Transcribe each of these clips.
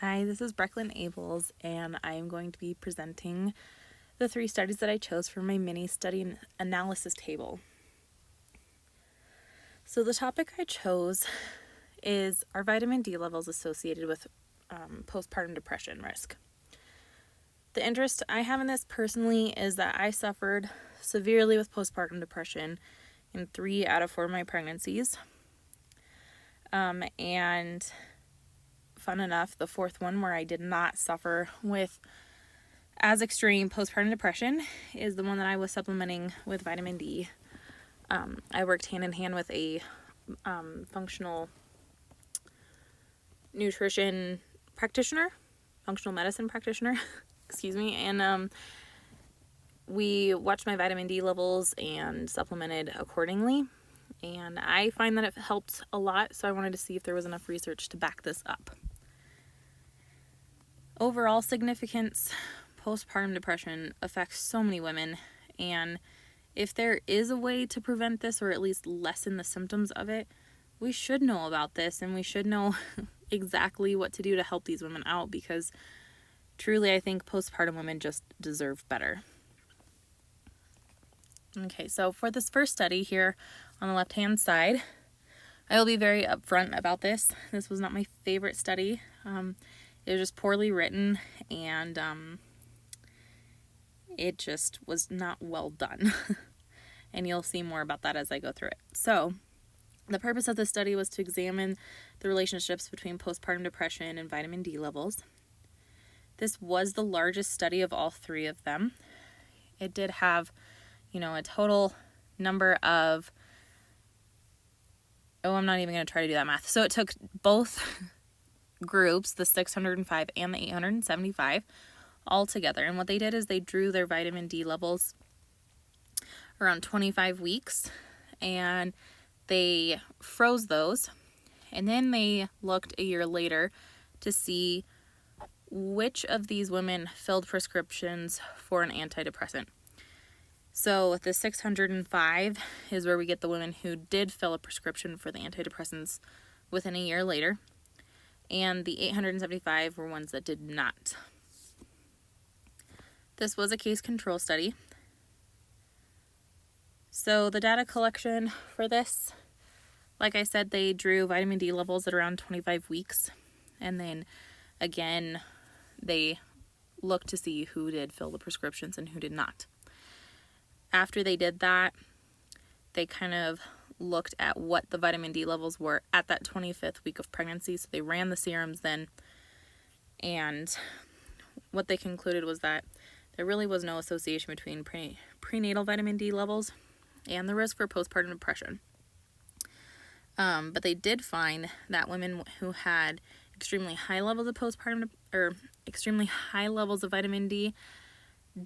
Hi, this is Brecklin Abels, and I am going to be presenting the 3 studies that I chose for my mini study analysis table. So the topic I chose is, are vitamin D levels associated with postpartum depression risk? The interest I have in this personally is that I suffered severely with postpartum depression in 3 out of 4 of my pregnancies. And fun enough, the 4th one where I did not suffer with as extreme postpartum depression is the one that I was supplementing with vitamin D. I worked hand in hand with a functional nutrition practitioner, functional medicine practitioner, excuse me, and we watched my vitamin D levels and supplemented accordingly. And I find that it helped a lot, so I wanted to see if there was enough research to back this up. Overall significance, postpartum depression affects so many women, and if there is a way to prevent this or at least lessen the symptoms of it, we should know about this, and we should know exactly what to do to help these women out, because truly I think postpartum women just deserve better. Okay, so for this first study here on the left-hand side, I will be very upfront about this. This was not my favorite study. It was just poorly written, and it just was not well done. And you'll see more about that as I go through it. So, the purpose of the study was to examine the relationships between postpartum depression and vitamin D levels. This was the largest study of all 3 of them. It did have, a total number of, I'm not even going to try to do that math. So it took both groups, the 605 and the 875, all together. And what they did is they drew their vitamin D levels around 25 weeks, and they froze those, and then they looked a year later to see which of these women filled prescriptions for an antidepressant. So the 605 is where we get the women who did fill a prescription for the antidepressants within a year later, and the 875 were ones that did not. This was a case control study. So the data collection for this, like I said, they drew vitamin D levels at around 25 weeks. And then again, they looked to see who did fill the prescriptions and who did not. After they did that, they kind of looked at what the vitamin D levels were at that 25th week of pregnancy. So they ran the serums then. And what they concluded was that there really was no association between prenatal vitamin D levels and the risk for postpartum depression. But they did find that women who had extremely high levels of extremely high levels of vitamin D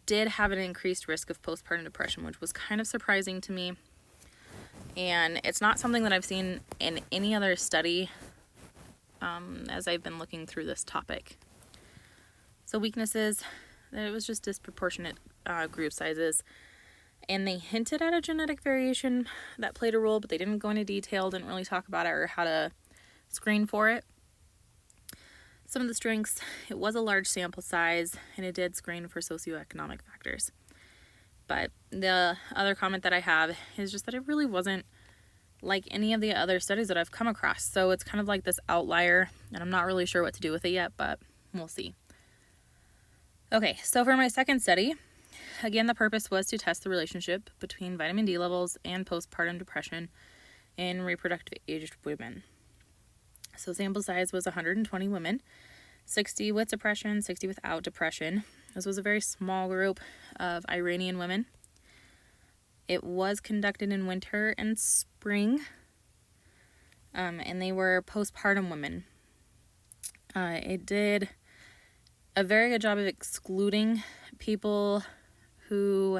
did have an increased risk of postpartum depression, which was kind of surprising to me. And it's not something that I've seen in any other study as I've been looking through this topic. So weaknesses, it was just disproportionate group sizes. And they hinted at a genetic variation that played a role, but they didn't go into detail, didn't really talk about it or how to screen for it. Some of the strengths, it was a large sample size, and it did screen for socioeconomic factors. But the other comment that I have is just that it really wasn't like any of the other studies that I've come across. So it's kind of like this outlier, and I'm not really sure what to do with it yet, but we'll see. Okay, so for my second study, again, the purpose was to test the relationship between vitamin D levels and postpartum depression in reproductive aged women. So sample size was 120 women, 60 with depression, 60 without depression. This was a very small group of Iranian women. It was conducted in winter and spring, and they were postpartum women. It did a very good job of excluding people who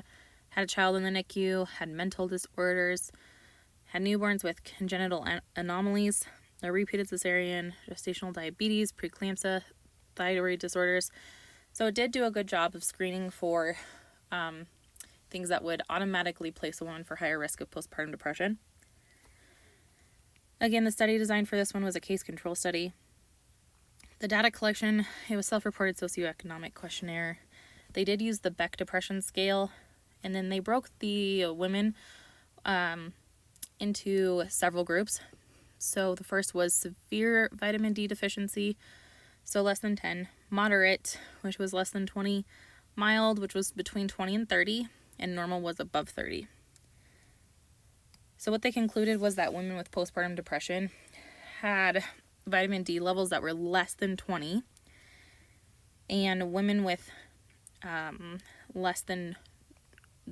had a child in the NICU, had mental disorders, had newborns with congenital anomalies, a repeated cesarean, gestational diabetes, preeclampsia, thyroid disorders. So it did do a good job of screening for things that would automatically place a woman for higher risk of postpartum depression. Again, the study design for this one was a case control study. The data collection, it was self-reported socioeconomic questionnaire. They did use the Beck Depression Scale, and then they broke the women into several groups. So the first was severe vitamin D deficiency, so less than 10, moderate, which was less than 20, mild, which was between 20 and 30, and normal was above 30. So what they concluded was that women with postpartum depression had vitamin D levels that were less than 20, and women with less than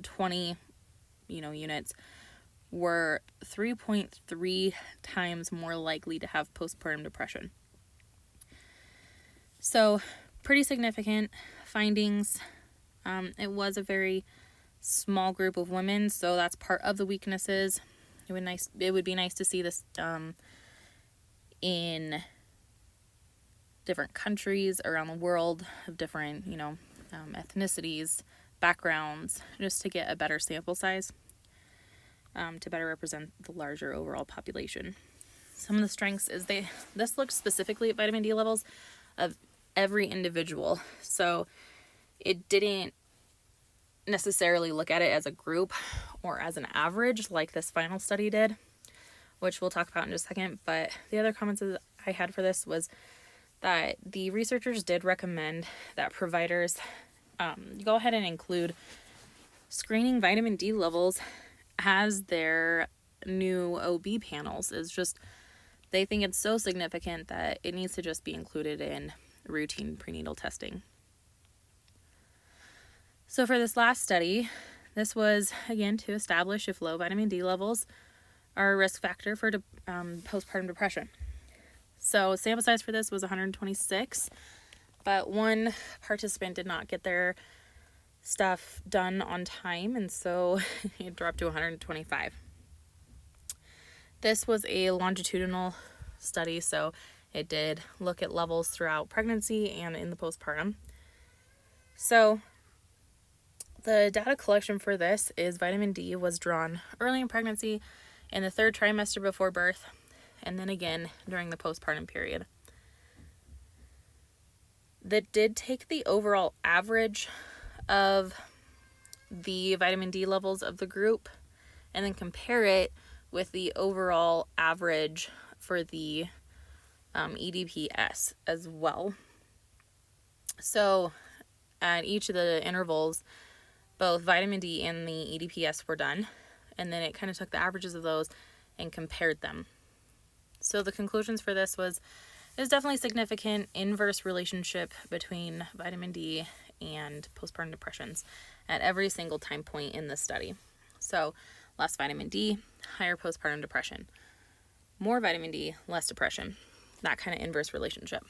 20 units were 3.3 times more likely to have postpartum depression. So pretty significant findings. It was a very small group of women, so that's part of the weaknesses. It would be nice to see this in different countries around the world of different ethnicities, backgrounds, just to get a better sample size, to better represent the larger overall population. Some of the strengths is this looked specifically at vitamin D levels of every individual, so it didn't necessarily look at it as a group or as an average like this final study did, which we'll talk about in just a second. But the other comments that I had for this was that the researchers did recommend that providers go ahead and include screening vitamin D levels as their new OB panels. Is just, they think it's so significant that it needs to just be included in routine prenatal testing. So for this last study, this was again to establish if low vitamin D levels are a risk factor for postpartum depression. So sample size for this was 126, but one participant did not get their stuff done on time, and so it dropped to 125. This was a longitudinal study, so it did look at levels throughout pregnancy and in the postpartum. So the data collection for this is vitamin D was drawn early in pregnancy, in the 3rd trimester before birth, and then again during the postpartum period. That did take the overall average of the vitamin D levels of the group and then compare it with the overall average for the EDPS as well. So at each of the intervals, both vitamin D and the EDPS were done, and then it kind of took the averages of those and compared them. So the conclusions for this was there's definitely significant inverse relationship between vitamin D and postpartum depressions at every single time point in this study. So less vitamin D, higher postpartum depression. More vitamin D, less depression. That kind of inverse relationship.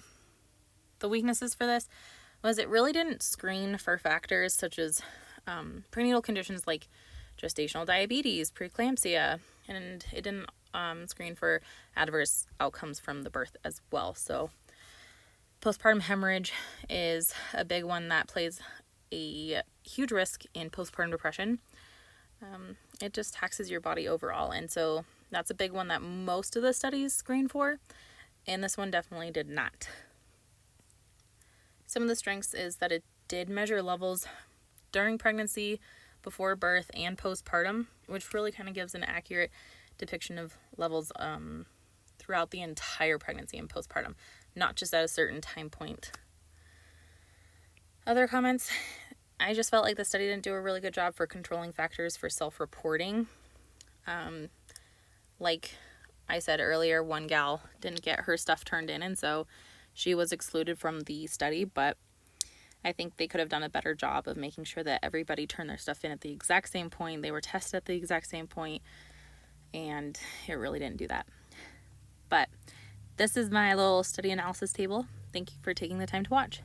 The weaknesses for this was it really didn't screen for factors such as prenatal conditions like gestational diabetes, preeclampsia, and it didn't screen for adverse outcomes from the birth as well. So postpartum hemorrhage is a big one that plays a huge risk in postpartum depression. It just taxes your body overall, and so that's a big one that most of the studies screen for, and this one definitely did not. Some of the strengths is that it did measure levels during pregnancy, before birth, and postpartum, which really kind of gives an accurate depiction of levels throughout the entire pregnancy and postpartum, not just at a certain time point. Other comments, I just felt like the study didn't do a really good job for controlling factors for self-reporting. Like I said earlier, one gal didn't get her stuff turned in, and so she was excluded from the study, but I think they could have done a better job of making sure that everybody turned their stuff in at the exact same point, they were tested at the exact same point, and it really didn't do that. But this is my little study analysis table. Thank you for taking the time to watch.